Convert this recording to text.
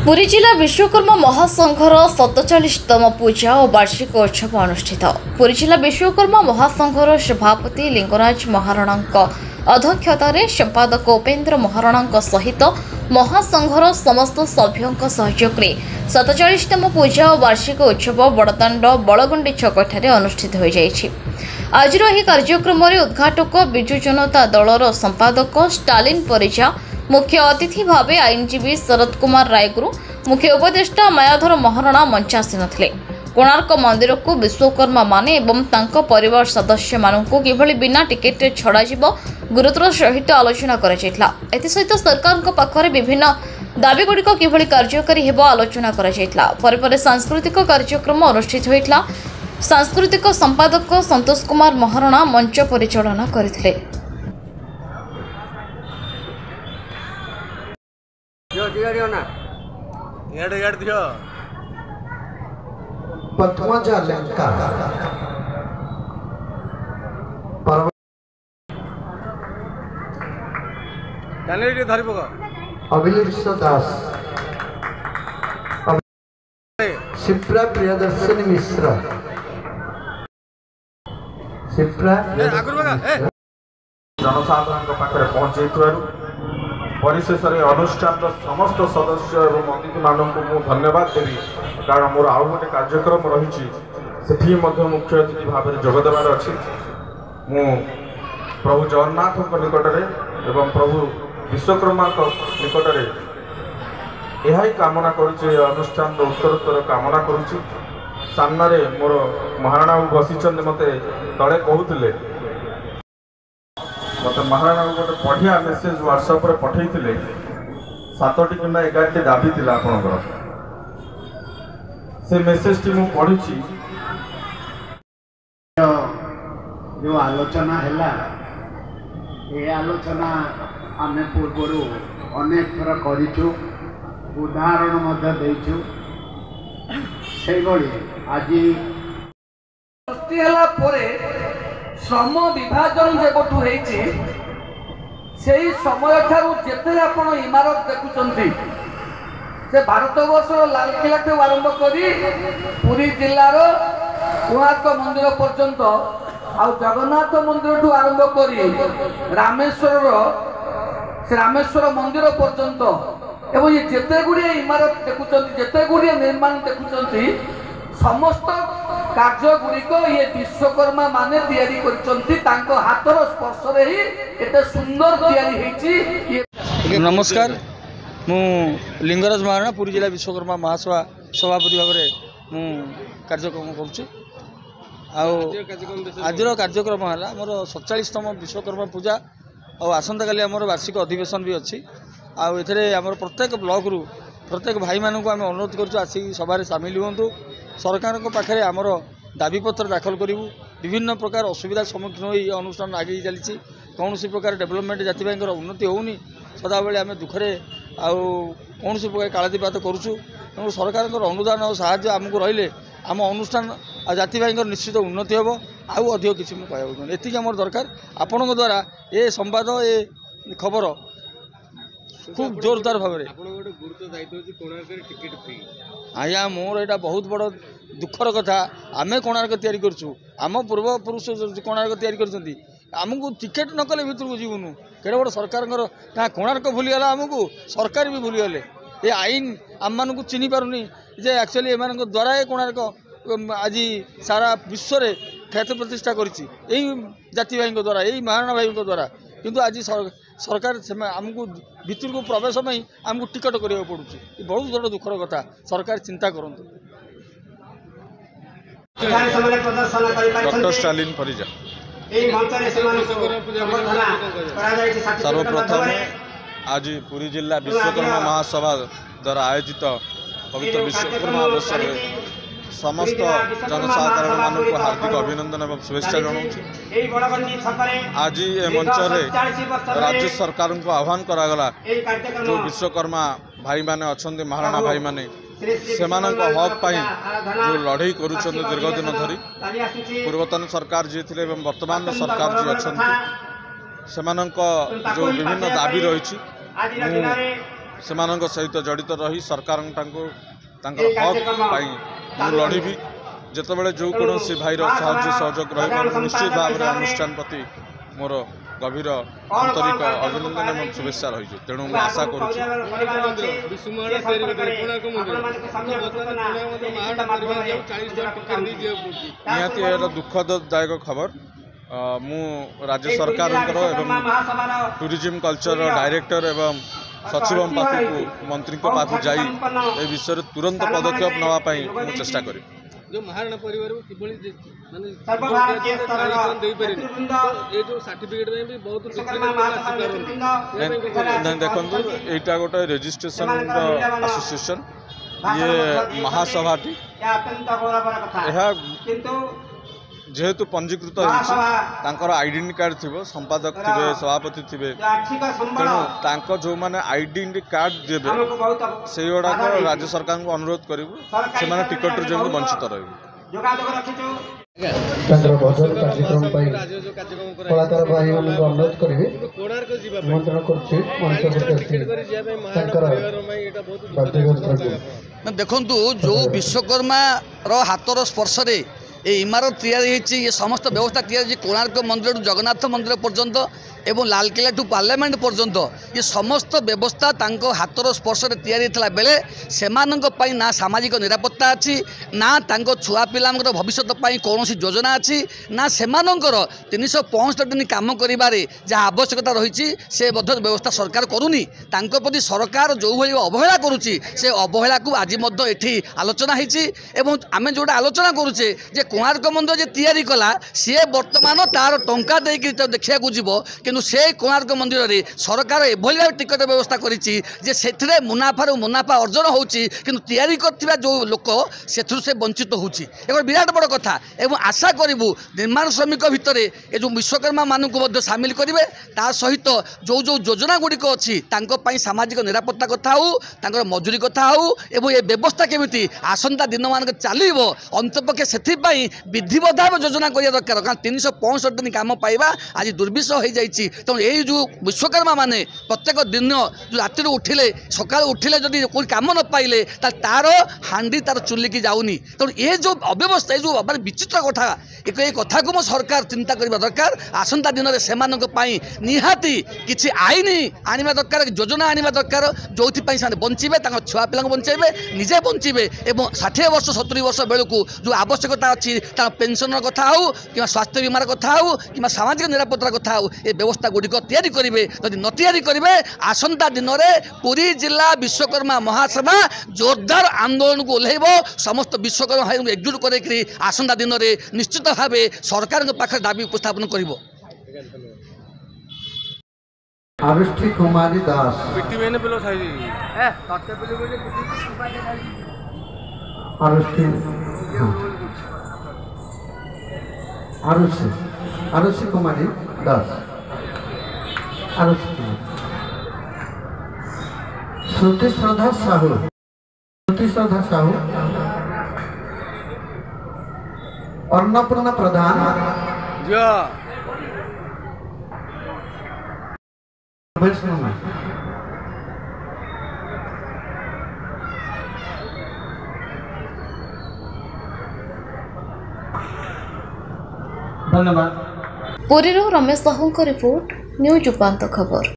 पुरी जिला विश्वकर्मा महासंघर 47तम पूजा और वार्षिक उत्सव अनुष्ठित। पुरी जिला विश्वकर्मा महासंघर सभापति लिंगराज महाराणा अध्यक्षतार संपादक उपेन्द्र महाराणा सहित महासंघर समस्त सभ्यों सहयोग में 47तम पूजा और वार्षिक उत्सव बड़दाण्ड बलगंडी छक अनुष्ठित हो जाइछि। आज कार्यक्रम उद्घाटक विजु जनता दलर संपादक स्टालिन परिजा, मुख्य अतिथि भावे आईनजीवी शरद कुमार रायगुरु, मुख्य उपदेष्टा मायाधर महाराणा मंचासीन थे। कोणार्क मंदिर को विश्वकर्मा माने एवं तांको परिवार सदस्य मानू किभली बिना टिकेट छड़ा गुरुतर सहित आलोचना करा। एसहित सरकार पाखरे विभिन्न दाबीगुड़िक किभली कार्यकारी हेब आलोचना करा। सांस्कृतिक कार्यक्रम अनुष्ठित होता। सांस्कृतिक संपादक संतोष कुमार महाराणा मंच परिचालना करथिले। अभिलिप्त दास, शिप्रा प्रियदर्शनी मिश्र, शिप्रा जनसाधारण पाखे पहुंचे परिशेष अनुष्ठान समस्त सदस्य और अतिथि मानक धन्यवाद देवी। कारण मोर आउ गोटे कार्यक्रम रही मुख्य अतिथि भाव में जोगदेवार अच्छी। मु प्रभु जगन्नाथ निकटरे एवं प्रभु विश्वकर्मा निकटरे यह कामना करुचे, अनुष्ठान उत्तरोत्तर कामना करुची। सामने मोर महाराणा बसी मत तले कहते मत महाराणा गोटे बढ़िया मेसेज व्हाट्सएप रे पठे 7टी कि 11टी दाबी थी आपणकर से मेसेज टी मु पढ़ी। जो आलोचना है ये आलोचना आम पूर्वर अनेक थर करूँ, उदाहरण आज श्रम विभाजन जब से समय ठारू जिते आप इमारत देखुं से भारत वर्ष लालकिला ठू आरंभ कर पुरी जिलार कोणार्क मंदिर पर्यंत आ जगन्नाथ मंदिर ठू आरंभ कर रामेश्वर मंदिर पर्यंत एवं ये जिते गुड़िया इमारत देखुं, जिते गुड़िया निर्माण देखुं, समस्त कार्य गुड़िक ये विश्वकर्मा माने तैयारी कर हाथर स्पर्श ही एते सुंदर तैयारी। नमस्कार, मु लिंगराज महाराणा पुरी जिला विश्वकर्मा महासभा सभापति भाव में कार्यक्रम करुच्ची। आज कार्यक्रम है मोर 47तम विश्वकर्मा पूजा और आसंता काली आमर वार्षिक अधिवेशन भी अच्छी। आमर प्रत्येक ब्लॉक रु प्रत्येक भाई मानक आम अनुरोध करूँ आसिक सभारे सामिल हूँ। सरकार पाखे आमर दाबीपत्र दाखल करूँ। विभिन्न प्रकार असुविधा सम्मुखीन हो अनुष्ठान आगे चली कौन प्रकार डेवलपमेंट जाति उन्नति होनी सदाबले आम दुखरे कौन प्रकार कालातीपात करुचु। तेणु सरकार अनुदान और साहाय्य आमको रही आम अनुष्ठान जाति निश्चित उन्नति हम आउ अधिक किसी मुझे एति आम दरकार। आपण द्वारा ये संवाद ये खबर खूब जोरदार भाव में आज्ञा मोर यहाँ बहुत बड़ दुखर कथा। आम कोणार्क तैयारी करछु, आम पूर्वपुरुष कोणार्क तैयारी करछंती, आमको टिकेट न कले भितर को जीवनु केड़े बड़ सरकार क्या कोणार्क भूलीगला, आमको सरकार भी भूलीगले। ये आईन आम मानक चिन्ह पारुनी जे एक्चुअली एम द्वारा ये कोणार्क आज सारा विश्व में ख्याति प्रतिष्ठा करी जाति भाई द्वारा यही महाराणा भाई द्वारा। किंतु आज सरकार आमको भितर को प्रवेश में आमको टिकट करा पड़ू। बहुत बड़ दुखर कथा, सरकार चिंता करूँ। डॉक्टर स्टालिन परिजा सर्वप्रथम आज पुरी जिला विश्वकर्मा महासभा द्वारा आयोजित पवित्र विश्वकर्मा अवसर समस्त जनसाधारण मानक हार्दिक अभिनंदन एवं शुभेच्छा जनाऊँ। आज ए मंच राज्य सरकार को आह्वान करागला जो विश्वकर्मा भाई माने अच्छा महाराणा भाई माने सेमानक हक पाई जो लड़ाई करुछन दीर्घ दिन धरी पूर्वतन सरकार जी थे एवं वर्तमान सरकार जी अच्छा सेमानक जो विभिन्न दाबी रही ସେମାନଙ୍କ ସହିତ ଜଡ଼ିତ ରହି ସରକାର ତାଙ୍କର ହକ୍ ପାଇଁ ମୁଁ ଲଢ଼ିବି। ଯେତେବେଳେ ଯେଉଁ କୌଣସି ଭାଇର ସାହାଯ୍ୟ ସହଯୋଗ ରହିବ ନିଶ୍ଚିତ ଭାବରେ ଅନୁଷ୍ଠାନ ପ୍ରତି ମୋର ଗଭୀର ଆନ୍ତରିକ ଅଭିନନ୍ଦନ ଏବଂ ଶୁଭେଚ୍ଛା ରହିଛି। ତେଣୁ ମୁଁ ଆଶା କରୁଛି ନିହାତି ଏହାର ଦୁଃଖଦାୟକ ଖବର। ମୁଁ ରାଜ୍ୟ ସରକାରଙ୍କର ଏବଂ ଟୁରିଜିମ୍ କଲଚର डायरेक्टर एवं सचिव पाखु मंत्री पाखु जाई ए विषय तुरंत पदक्षेप नापी मुझे चेष्टा करी। जो महाराणा परिवार को किभली माने जो सर्टिफिकेट में भी बहुत देखो यहाँ गोटे रजिस्ट्रेशन एसोसिएशन ये महासभाटी जेहेतु पंजीकृत आईडेंटी कार्ड थी संपादक थे सभापति थे तेणु जो मैंने आईडेंटी कार्ड देवे से गुड़ाक राज्य सरकार को अनुरोध करूँ से टिकट जो वंचित रही। कलाकार भाई अनुरोध करेंगे देखु जो विश्वकर्मा हाथर स्पर्श ये इमारत ये समस्त व्यवस्था तैयारी कोणार्क मंदिर जगन्नाथ मंदिर पर्यंत एवं लालकिला टू पार्लियामेंट पर्यंत ये समस्त व्यवस्था हाथर स्पर्श तैयारी बेले से ना सामाजिक निरापत्ता अच्छी ना छुआ पिला भविष्य कौन योजना अच्छी ना से 365 दिन कम कर जहाँ आवश्यकता रही से व्यवस्था सरकार करूनी प्रति सरकार जो भाई अवहेला करुच्ची से अवहेला को आज ये आलोचना होती आम जोटा आलोचना करुचे जे कोणार्क मंदिर जे तैयारी कला सी बर्तमान तार टंका देकी देखा जीव किंतु से कोणार्क मंदिर रे सरकार एभली टिकट व्यवस्था करिछि जे सेथिरे मुनाफा अर्जन होउछि किंतु तैयारी करथिबा जो लोक सेथुर से वंचित होउछि एक विराट बड़ कथा एवं आशा करिवु निर्माण श्रमिक भितरे ए जो विश्वकर्मा मानकु मध्ये शामिल करिवे ता सहित जो जो योजना गुड़िक अच्छी सामाजिक निरापत्ता कथा हो तांकर मजूरी कथा हो एवं ये व्यवस्था केमिति आसंता दिन मानक चलिबो अंतपक्षे सेथिपाई विधिवत भाव योजना करिया दरकार कारण 365 दिन काम पाइबा आज दुर्विषह हो जाइछि। तो यही जो विश्वकर्मा माने प्रत्येक दिन जो राति उठिले सकाल उठिले जदि कोई काम न पाइले तार हांडी तार चुली की जाऊनी। तो ये जो अव्यवस्था ये जो विचित्र कथा एक कथा को सरकार चिंता करबा दरकार आसंता दिन में से निहाती किसी आईन आनिबा दरकार योजना आनिबा दरकार जो बंचे छुआ पिला बंचे निजे बंचे और 60 वर्ष 70 वर्ष बेलू जो आवश्यकता अच्छी पेंशन कथा हो कि स्वास्थ्य बीमार कथा हो कि सामाजिक निरापत्ता कथा हो ये व्यवस्था गुड़िक तैयारी करेंगे जदि न तैयारी करेंगे आसंता दिन में पुरी जिला विश्वकर्मा महासभा जोरदार आंदोलन को ओह्लैब समस्त विश्वकर्मा भाई एकजुट कर आसंता दिन में निश्चित भाव सरकार पाखे दाबी उपस्थापन करिबो। आरुष्टि कुमारी दास आरुषि कुमारी दास श्रुति श्रद्धा साहू अन्नपूर्णा प्रधान धन्यवाद। पुरी रमेश साहू रिपोर्ट न्यूज उपांत खबर।